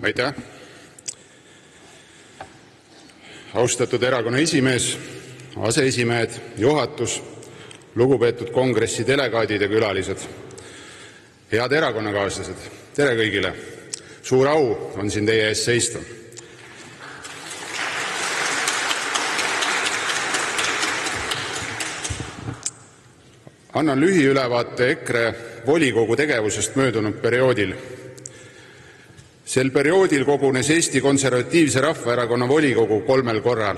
Aitäh! Austatud erakonna esimees, aseesimehed, juhatus, lugupeetud kongressi delegaadid ja külalised. Head erakonnakaaslased, tere kõigile! Suur au on siin teie ees seista. Annan lühiülevaate EKRE volikogu tegevusest möödunud perioodil. Sel perioodil kogunes Eesti Konservatiivse Rahvaerakonna volikogu 3 korral.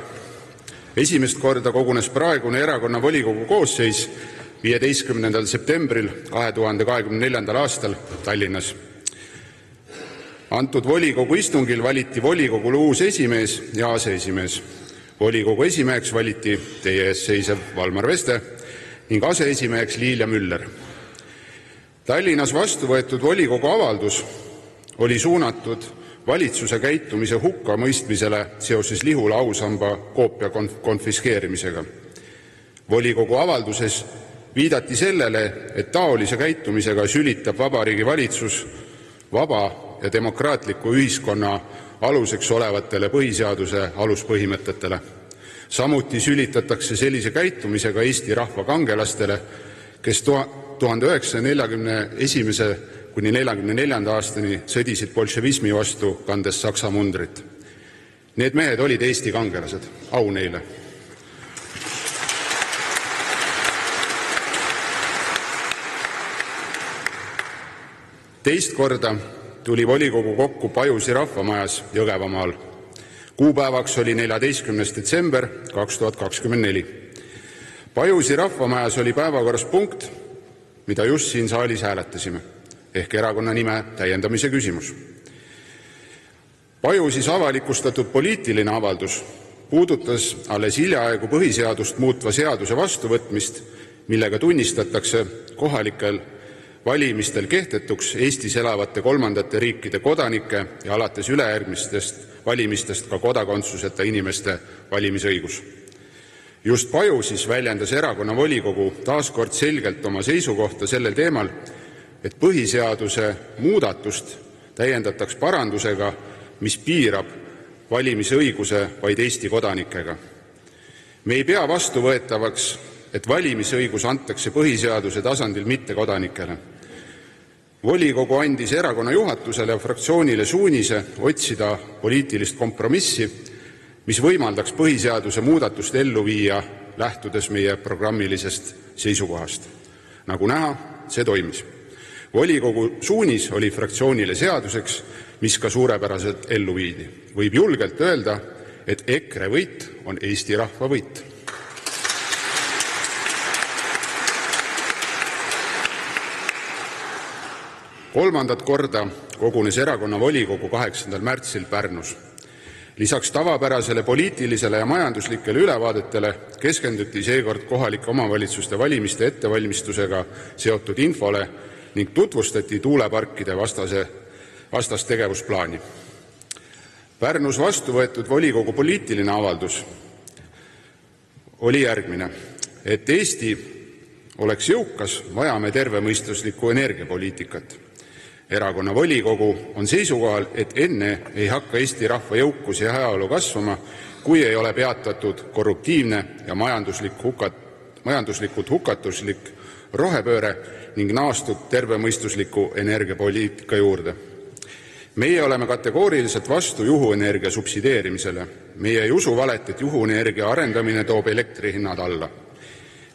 Esimest korda kogunes praegune erakonna volikogu koosseis 15. septembril 2024. aastal Tallinnas. Antud volikogu istungil valiti volikogule uus esimees ja aseesimees. Volikogu esimeheks valiti teie ees seisev Valmar Veste ning aseesimeheks Liilia Müller. Tallinnas vastu võetud volikogu avaldus oli suunatud valitsuse käitumise hukkamõistmisele seoses Lihula ausamba koopia konfiskeerimisega. Volikogu avalduses viidati sellele, et taolise käitumisega sülitab Vabariigi Valitsus vaba ja demokraatliku ühiskonna aluseks olevatele põhiseaduse aluspõhimõtetele. Samuti sülitatakse sellise käitumisega Eesti rahva kangelastele, kes 1941. kuni 1944. aastani sõdisid bolševismi vastu, kandes Saksa mundrit. Need mehed olid Eesti kangelased. Au neile! Teist korda tuli volikogu kokku Pajusi rahvamajas Jõgevamaal. Kuupäevaks oli 14. detsember 2024. Pajusi rahvamajas oli päevakorras punkt, mida just siin saalis hääletasime, ehk erakonna nime täiendamise küsimus. Pajusis avalikustatud poliitiline avaldus puudutas alles hiljaaegu põhiseadust muutva seaduse vastuvõtmist, millega tunnistatakse kohalikel valimistel kehtetuks Eestis elavate kolmandate riikide kodanike ja alates ülejärgmistest valimistest ka kodakondsuseta inimeste valimisõigus. Just Pajusis väljendas erakonna volikogu taaskord selgelt oma seisukohta sellel teemal, et põhiseaduse muudatust täiendataks parandusega, mis piirab valimisõiguse vaid Eesti kodanikega. Me ei pea vastuvõetavaks, et valimisõigus antakse põhiseaduse tasandil mittekodanikele. Volikogu andis erakonna juhatusele ja fraktsioonile suunise otsida poliitilist kompromissi, mis võimaldaks põhiseaduse muudatust ellu viia, lähtudes meie programmilisest seisukohast. Nagu näha, see toimis. Volikogu suunis oli fraktsioonile seaduseks, mis ka suurepäraselt ellu viidi. Võib julgelt öelda, et EKRE võit on Eesti rahva võit. Kolmandat korda kogunes erakonna volikogu 8. märtsil Pärnus. Lisaks tavapärasele poliitilisele ja majanduslikele ülevaadetele keskenduti seekord kohalike omavalitsuste valimiste ettevalmistusega seotud infole ning tutvustati tuuleparkide vastast tegevusplaani. Pärnus vastu võetud volikogu poliitiline avaldus oli järgmine, et Eesti oleks jõukas, vajame tervemõistuslikku energiapoliitikat. Erakonna volikogu on seisukohal, et enne ei hakka Eesti rahva jõukus ja heaolu kasvama, kui ei ole peatatud korruptiivne ja majanduslikult hukatuslik rohepööre ning naastud tervemõistusliku energiapoliitika juurde. Meie oleme kategooriliselt vastu juhuenergia subsideerimisele. Meie ei usu valet, et juhuenergia arendamine toob elektrihinnad alla.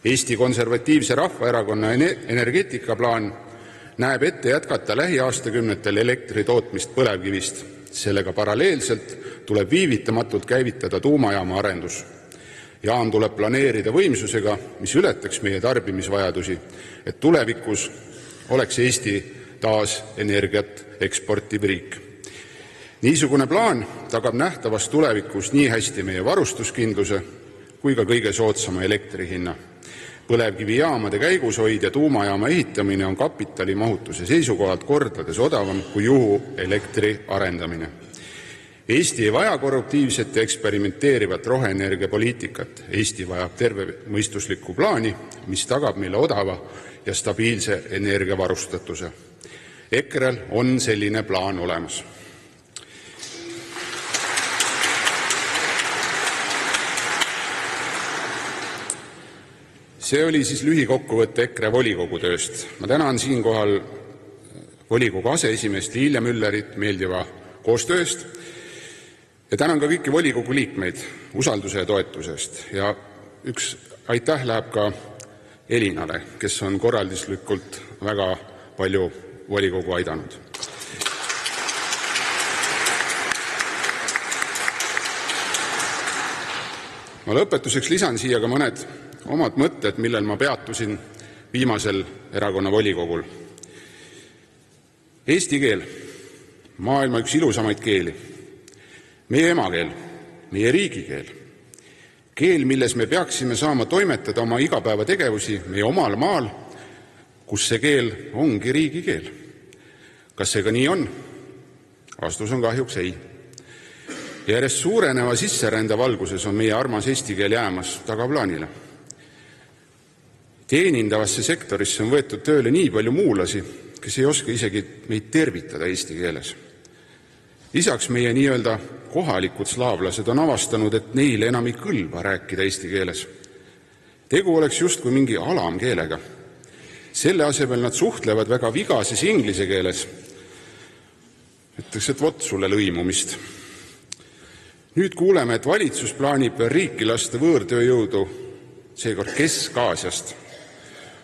Eesti Konservatiivse Rahvaerakonna energeetikaplaan näeb ette jätkata lähiaastakümnetel elektri tootmist põlevkivist. Sellega paralleelselt tuleb viivitamatult käivitada tuumajaama arendus. Jaam tuleb planeerida võimsusega, mis ületaks meie tarbimisvajadusi, et tulevikus oleks Eesti taas energiat eksportiv riik. Niisugune plaan tagab nähtavas tulevikus nii hästi meie varustuskindluse kui ka kõige soodsama elektrihinna. Põlevkivijaamade käigushoid ja tuumajaama ehitamine on kapitalimahutuse seisukohalt kordades odavam kui juhuelektri arendamine. Eesti ei vaja korruptiivset ja eksperimenteerivat roheenergiapoliitikat. Eesti vajab tervemõistuslikku plaani, mis tagab meile odava ja stabiilse energiavarustatuse. EKRE-l on selline plaan olemas. See oli siis lühikokkuvõte EKRE volikogu tööst. Ma tänan siinkohal volikogu aseesimeest Liilia Müllerit meeldiva koostööst ja tänan ka kõiki volikogu liikmeid usalduse ja toetusest. Ja üks aitäh läheb ka Elinale, kes on korralduslikult väga palju volikogu aidanud. Ma lõpetuseks lisan siia ka mõned omad mõtted, millel ma peatusin viimasel erakonna volikogul. Eesti keel, maailma üks ilusamaid keeli, meie emakeel, meie riigikeel, keel, milles me peaksime saama toimetada oma igapäevategevusi meie omal maal, kus see keel ongi riigikeel. Kas see ka nii on? Vastus on kahjuks ei. Järjest suureneva sisserände valguses on meie armas eesti keel jäämas tagaplaanile. Teenindavasse sektorisse on võetud tööle nii palju muulasi, kes ei oska isegi meid tervitada eesti keeles. Lisaks meie nii-öelda kohalikud slaavlased on avastanud, et neile enam ei kõlba rääkida eesti keeles. Tegu oleks justkui mingi alamkeelega. Selle asemel nad suhtlevad väga vigases inglise keeles. Ütleks, et vot sulle lõimumist. Nüüd kuuleme, et valitsus plaanib riiki lasta võõrtööjõudu, seekord Kesk-Aasiast.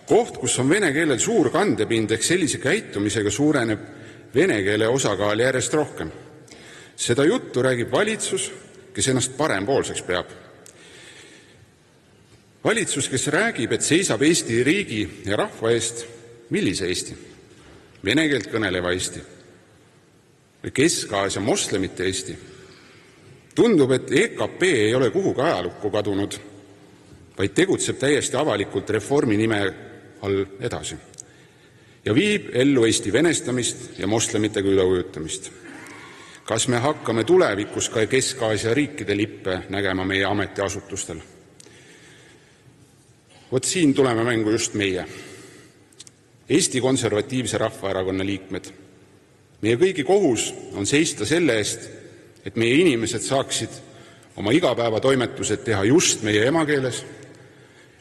Koht, kus on vene keelel suur kandepind, ehk sellise käitumisega suureneb vene keele osakaal järjest rohkem. Seda juttu räägib valitsus, kes ennast parempoolseks peab. Valitsus, kes räägib, et seisab Eesti riigi ja rahva eest, millise Eesti? Vene keelt kõneleva Eesti? Või Kesk-Aasia moslemite Eesti? Tundub, et EKP ei ole kuhugi ajalukku kadunud, vaid tegutseb täiesti avalikult reformi nime all edasi ja viib ellu Eesti venestamist ja moslemitega üleujutamist. Kas me hakkame tulevikus ka Kesk-Aasia riikide lippe nägema meie ametiasutustel? Vot siin tuleme mängu just meie, Eesti Konservatiivse Rahvaerakonna liikmed. Meie kõigi kohus on seista selle eest, et meie inimesed saaksid oma igapäevatoimetused teha just meie emakeeles,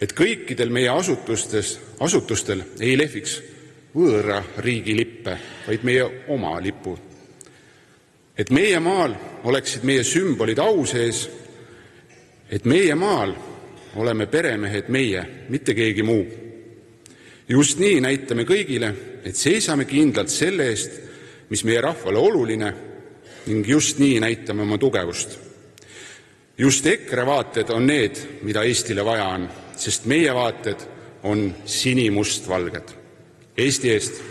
et kõikidel meie asutustel ei lehviks võõra riigi lippe, vaid meie oma lipu. Et meie maal oleksid meie sümbolid au sees, et meie maal oleme peremehed meie, mitte keegi muu. Just nii näitame kõigile, et seisame kindlalt selle eest, mis meie rahvale oluline, ning just nii näitame oma tugevust. Just EKRE vaated on need, mida Eestile vaja on, sest meie vaated on sinimustvalged. Eesti eest!